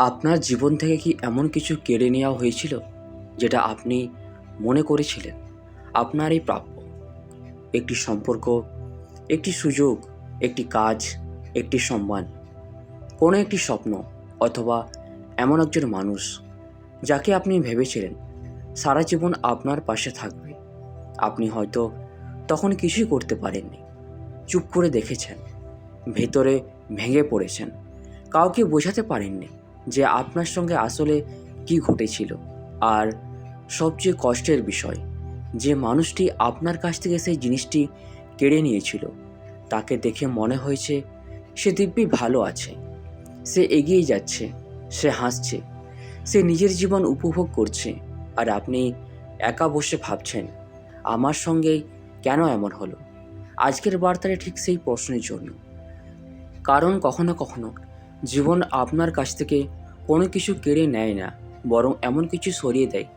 আপনার জীবন থেকে কি এমন কিছু কেড়ে নেওয়া হয়েছিল যেটা আপনি মনে করেছিলেন আপনারই প্রাপ্য? একটি সম্পর্ক, একটি সুযোগ, একটি কাজ, একটি সম্মান, কোনো একটি স্বপ্ন, অথবা এমন একজন মানুষ যাকে আপনি ভেবেছিলেন সারা জীবন আপনার পাশে থাকবে। আপনি হয়তো তখন কিছুই করতে পারেননি, চুপ করে দেখেছেন, ভেতরে ভেঙে পড়েছেন, কাউকে বোঝাতে পারেননি যে আপনার সঙ্গে আসলে কি ঘটেছিল। আর সবচেয়ে কষ্টের বিষয়, যে মানুষটি আপনার কাছ থেকে সেই জিনিসটি কেড়ে নিয়েছিল তাকে দেখে মনে হয়েছে সে দিব্যি ভালো আছে, সে এগিয়ে যাচ্ছে, সে হাসছে, সে নিজের জীবন উপভোগ করছে। আর আপনি একা বসে ভাবছেন, আমার সঙ্গেই কেন এমন হলো? আজকের বার্তাটা ঠিক সেই প্রশ্নের জন্য। কারণ কখনো কখনো জীবন আপনার কাছ থেকে কোনো কিছু কেড়ে নেয় না, বরং এমন কিছু সরিয়ে দেয়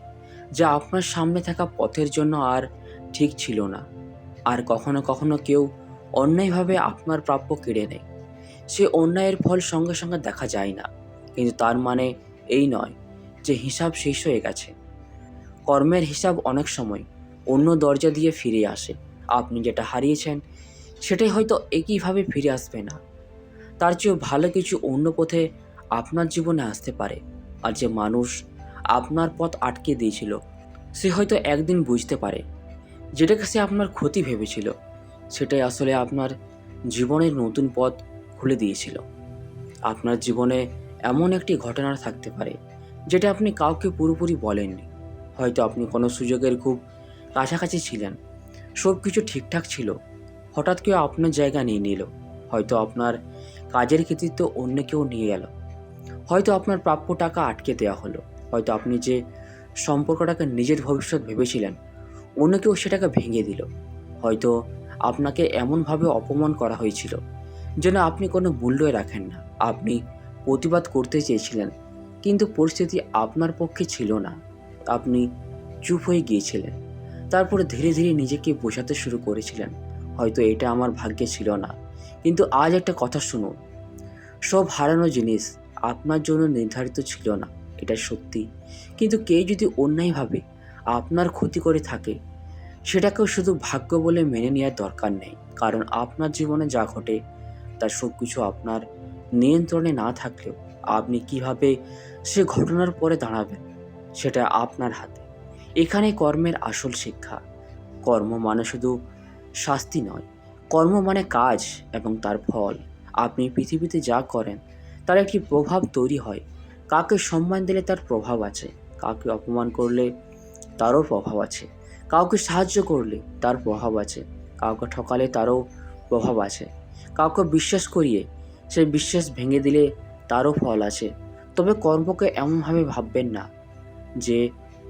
যা আপনার সামনে থাকা পথের জন্য আর ঠিক ছিল না। আর কখনো কখনো কেউ অন্যায়ভাবে আপনার প্রাপ্য কেড়ে নেয়। সে অন্যায়ের ফল সঙ্গে সঙ্গে দেখা যায় না, কিন্তু তার মানে এই নয় যে হিসাব শেষ হয়ে গেছে। কর্মের হিসাব অনেক সময় অন্য দরজা দিয়ে ফিরে আসে। আপনি যেটা হারিয়েছেন সেটাই হয়তো একইভাবে ফিরে আসবে না, তার চেয়েও ভালো কিছু অন্য পথে আপনার জীবনে আসতে পারে। আর যে মানুষ আপনার পথ আটকে দিয়েছিল সে হয়তো একদিন বুঝতে পারে যেটাকে সে আপনার ক্ষতি ভেবেছিল সেটাই আসলে আপনার জীবনের নতুন পথ খুলে দিয়েছিল। আপনার জীবনে এমন একটি ঘটনা থাকতে পারে যেটা আপনি কাউকে পুরোপুরি বলেননি। হয়তো আপনি কোনো সুযোগের খুব কাছাকাছি ছিলেন, সব কিছু ঠিকঠাক ছিল, হঠাৎ কেউ আপনার জায়গা নিয়ে নিল। হয়তো আপনার কাজের কৃতিত্ব অন্য কেউ নিয়ে গেল, হয়তো আপনার প্রাপ্য টাকা আটকে দেওয়া হলো, হয়তো আপনি যে সম্পর্কটাকে নিজের ভবিষ্যৎ ভেবেছিলেন অন্য কেউ সেটাকে ভেঙে দিল, হয়তো আপনাকে এমনভাবে অপমান করা হয়েছিল যেন আপনি কোনো মূল্যই রাখেন না। আপনি প্রতিবাদ করতে চেয়েছিলেন, কিন্তু পরিস্থিতি আপনার পক্ষে ছিল না। আপনি চুপ হয়ে গিয়েছিলেন, তারপরে ধীরে ধীরে নিজেকে বোঝাতে শুরু করেছিলেন, হয়তো এটা আমার ভাগ্যে ছিল না। কিন্তু আজ একটা কথা শুনুন, সব হারানো জিনিস আপনার জন্য নির্ধারিত ছিল না, এটা সত্যি। কিন্তু কেউ যদি অন্যায়ভাবে আপনার ক্ষতি করে থাকে সেটাকেও শুধু ভাগ্য বলে মেনে নেওয়ার দরকার নেই। কারণ আপনার জীবনে যা ঘটে তার সব কিছু আপনার নিয়ন্ত্রণে না থাকলেও আপনি কিভাবে সে ঘটনার পরে দাঁড়াবেন সেটা আপনার হাতে। এখানে কর্মের আসল শিক্ষা। কর্ম মানে শুধু শাস্তি নয়, কর্ম মানে কাজ এবং তার ফল। আপনি পৃথিবীতে যা করেন তার একটি প্রভাব তৈরি হয়। কাকে সম্মান দিলে তার প্রভাব আছে, কাউকে অপমান করলে তারও প্রভাব আছে, কাউকে সাহায্য করলে তার প্রভাব আছে, কাউকে ঠকালে তারও প্রভাব আছে, কাউকে বিশ্বাস করিয়ে সেই বিশ্বাস ভেঙে দিলে তারও ফল আছে। তবে কর্মকে এমনভাবে ভাববেন না যে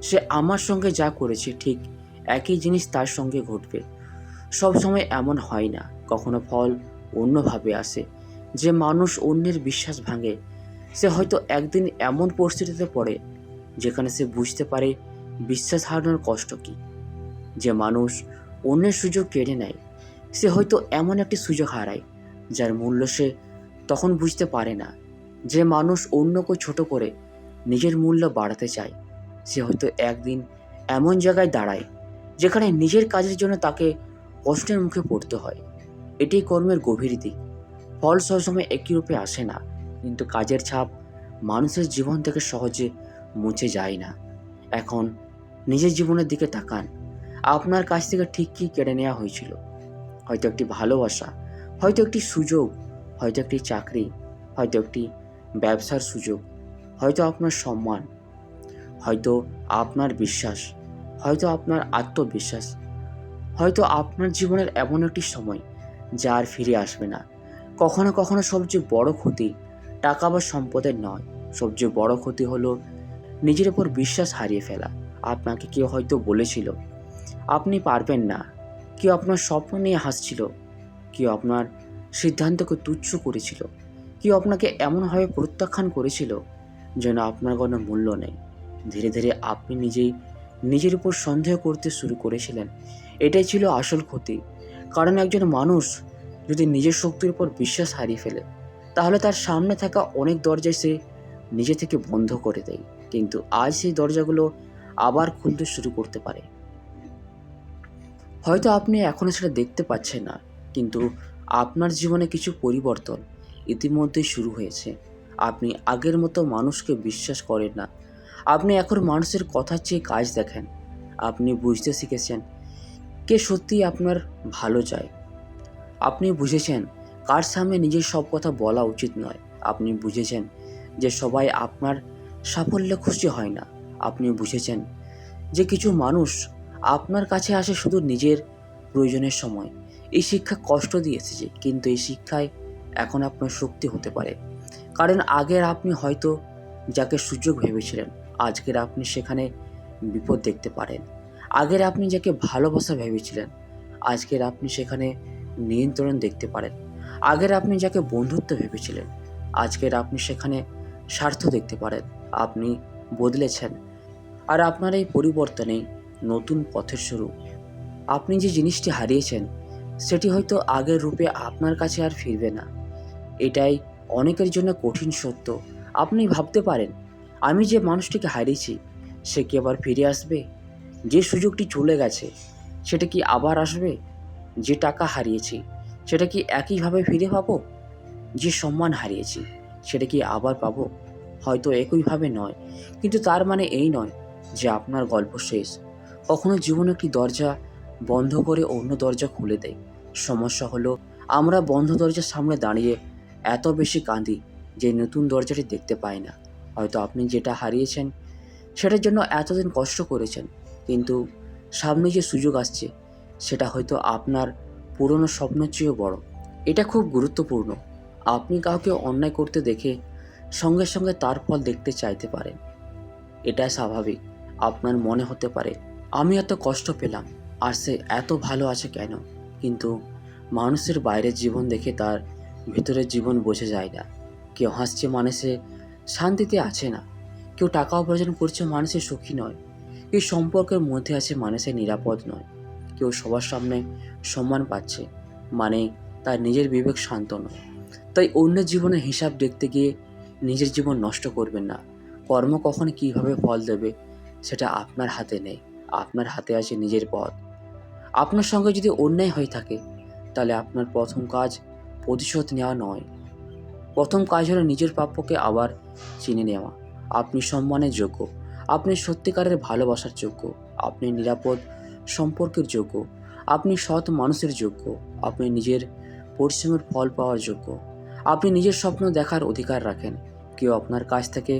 সে আমার সঙ্গে যা করেছে ঠিক একই জিনিস তার সঙ্গে ঘটবে। সব সময় এমন হয় না, কখনো ফল অন্যভাবে আসে। যে মানুষ অন্যের বিশ্বাস ভাঙে সে হয়তো একদিন এমন পরিস্থিতিতে পড়ে যেখানে সে বুঝতে পারে বিশ্বাস হারানোর কষ্ট কী। যে মানুষ অন্যের সুযোগ কেড়ে নেয় সে হয়তো এমন একটি সুযোগ হারায় যার মূল্য সে তখন বুঝতে পারে না। যে মানুষ অন্যকে ছোট করে নিজের মূল্য বাড়াতে চায় সে হয়তো একদিন এমন জায়গায় দাঁড়ায় যেখানে নিজের কাজের জন্য তাকে কষ্টের মুখে পড়তে হয়। এটাই কর্মের গভীর দিক। ফল সবসময় একই রূপে আসে না, কিন্তু কাজের ছাপ মানুষের জীবন থেকে সহজে মুছে যায় না। এখন নিজের জীবনের দিকে তাকান। আপনার কাছ থেকে ঠিক কী কেড়ে নেওয়া হয়েছিল? হয়তো একটি ভালোবাসা, হয়তো একটি সুযোগ, হয়তো একটি চাকরি, হয়তো একটি ব্যবসার সুযোগ, হয়তো আপনার সম্মান, হয়তো আপনার বিশ্বাস, হয়তো আপনার আত্মবিশ্বাস, হয়তো আপনার জীবনের এমন একটি সময় যা আর ফিরে আসবে না। কখনো কখনো সবচেয়ে বড় ক্ষতি টাকা বা সম্পদের নয়, সবচেয়ে বড় ক্ষতি হলো নিজের উপর বিশ্বাস হারিয়ে ফেলা। আপনাকে কেউ হয়তো বলেছিল আপনি পারবেন না, কেউ আপনার স্বপ্ন নিয়ে হাসছিল, কেউ আপনার সিদ্ধান্তকে তুচ্ছ করেছিল, কেউ আপনাকে এমনভাবে প্রত্যাখ্যান করেছিল যেন আপনার কোনো মূল্য নেই। ধীরে ধীরে আপনি নিজেই নিজের উপর সন্দেহ করতে শুরু করেছিলেন। এটাই ছিল আসল ক্ষতি। কারণ একজন মানুষ যদি নিজের শক্তির উপর বিশ্বাস হারিয়ে ফেলে তাহলে তার সামনে থাকা অনেক দরজায় সে নিজে থেকে বন্ধ করে দেয়, কিন্তু আজ সেই দরজাগুলো আবার খুলতে শুরু করতে পারে। হয়তো আপনি এখনও সেটা দেখতে পাচ্ছেন না, কিন্তু আপনার জীবনে কিছু পরিবর্তন ইতিমধ্যেই শুরু হয়েছে। আপনি আগের মতো মানুষকে বিশ্বাস করেন না, আপনি এখন মানুষের কথার চেয়ে কাজ দেখেন। আপনি বুঝতে শিখেছেন কে সত্যিই আপনার ভালো চায়। আপনি বুঝেছেন কার সামনে নিজের সব কথা বলা উচিত নয়। আপনি বুঝেছেন যে সবাই আপনার সাফল্যে খুশি হয় না। আপনি বুঝেছেন যে কিছু মানুষ আপনার কাছে আসে শুধু নিজের প্রয়োজনের সময়। এই শিক্ষা কষ্ট দিয়ে এসেছে, কিন্তু এই শিক্ষায় এখন আপনার শক্তি হতে পারে। কারণ আগের আপনি হয়তো যাকে সুযোগ ভেবেছিলেন, আজকের আপনি সেখানে বিপদ দেখতে পারেন। আগের আপনি যাকে ভালোবাসা ভেবেছিলেন, আজকের আপনি সেখানে নিয়ন্ত্রণ দেখতে পারেন। আগের আপনি যাকে বন্ধুত্ব ভেবেছিলেন, আজকের আপনি সেখানে স্বার্থ দেখতে পারেন। আপনি বদলেছেন, আর আপনার এই পরিবর্তনেই নতুন পথের শুরু। আপনি যে জিনিসটি হারিয়েছেন সেটি হয়তো আগের রূপে আপনার কাছে আর ফিরবে না। এটাই অনেকের জন্য কঠিন সত্য। আপনি ভাবতে পারেন, আমি যে মানুষটিকে হারিয়েছি সে কি আবার ফিরে আসবে? যে সুযোগটি চলে গেছে সেটা কি আবার আসবে? যে টাকা হারিয়েছি সেটা কি একইভাবে ফিরে পাবো? যে সম্মান হারিয়েছি সেটা কি আবার পাবো? হয়তো একইভাবে নয়, কিন্তু তার মানে এই নয় যে আপনার গল্প শেষ। কখনো জীবন একটি দরজা বন্ধ করে অন্য দরজা খুলে দেয়। সমস্যা হলো আমরা বন্ধ দরজার সামনে দাঁড়িয়ে এত বেশি কাঁদি যে নতুন দরজাটি দেখতে পাই না। হয়তো আপনি যেটা হারিয়েছেন সেটার জন্য এতদিন কষ্ট করেছেন, কিন্তু সামনে যে সুযোগ আসছে সেটা হয়তো আপনার পুরনো স্বপ্নের চেয়েও বড়। এটা খুব গুরুত্বপূর্ণ। আপনি কাউকে অন্যায় করতে দেখে সঙ্গে সঙ্গে তার ফল দেখতে চাইতে পারেন। এটা স্বাভাবিক। আপনার মনে হতে পারে, আমি এত কষ্ট পেলাম আর সে এত ভালো আছে কেন? কিন্তু মানুষের বাইরের জীবন দেখে তার ভেতরের জীবন বোঝা যায় না। কেউ হাসছে মানে সে শান্তিতে আছে না। কেউ টাকা উপার্জন করছে মানে সে সুখী নয়। কেউ সম্পর্কের মধ্যে আছে মানে সে নিরাপদ নয়। কেউ সবার সামনে সম্মান পাচ্ছে মানে তার নিজের বিবেক শান্ত নয়। তাই অন্যের জীবনের হিসাব দেখতে গিয়ে নিজের জীবন নষ্ট করবেন না। কর্ম কখন কীভাবে ফল দেবে সেটা আপনার হাতে নেই। আপনার হাতে আছে নিজের পথ। আপনার সঙ্গে যদি অন্যায় হয়ে থাকে তাহলে আপনার প্রথম কাজ প্রতিশোধ নেওয়া নয়। প্রথম কাজ হলো নিজের প্রাপ্যকে আবার চিনে নেওয়া। আপনি সম্মানের যোগ্য, আপনি সত্যিকারের ভালোবাসার যোগ্য, আপনি নিরাপদ সম্পর্কের যোগ্য, আপনি সৎ মানুষের যোগ্য, আপনি নিজের পরিশ্রমের ফল পাওয়ার যোগ্য। আপনি নিজের স্বপ্ন দেখার অধিকার রাখেন। কেউ আপনার কাছ থেকে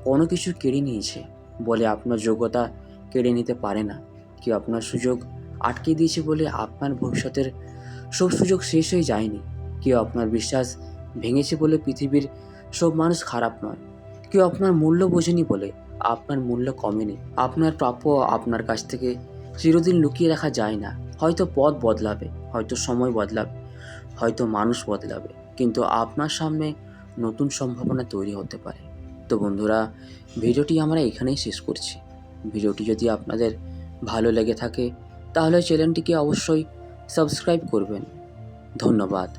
কোনো কিছু কেড়ে নিয়েছে বলে আপনার যোগ্যতা কেড়ে নিতে পারে না। কেউ আপনার সুযোগ আটকে দিয়েছে বলে আপনার ভবিষ্যতের সব সুযোগ শেষ হয়ে যায়নি। কেউ আপনার বিশ্বাস ভেঙেছে বলে পৃথিবীর সব মানুষ খারাপ নয়। কেউ আপনার মূল্য বোঝেনি বলে আপনার মূল্য কমেনি। আপনার প্রাপ্য আপনার কাছ থেকে চিরদিন লুকিয়ে রাখা যায় না। হয়তো পথ বদলাবে, হয়তো সময় বদলাবে, হয়তো মানুষ বদলাবে, কিন্তু আপনার সামনে নতুন সম্ভাবনা তৈরি হতে পারে। তো বন্ধুরা, ভিডিওটি আমরা এখানেই শেষ করছি। ভিডিওটি যদি আপনাদের ভালো লেগে থাকে তাহলে চ্যানেলটিকে অবশ্যই সাবস্ক্রাইব করবেন। ধন্যবাদ।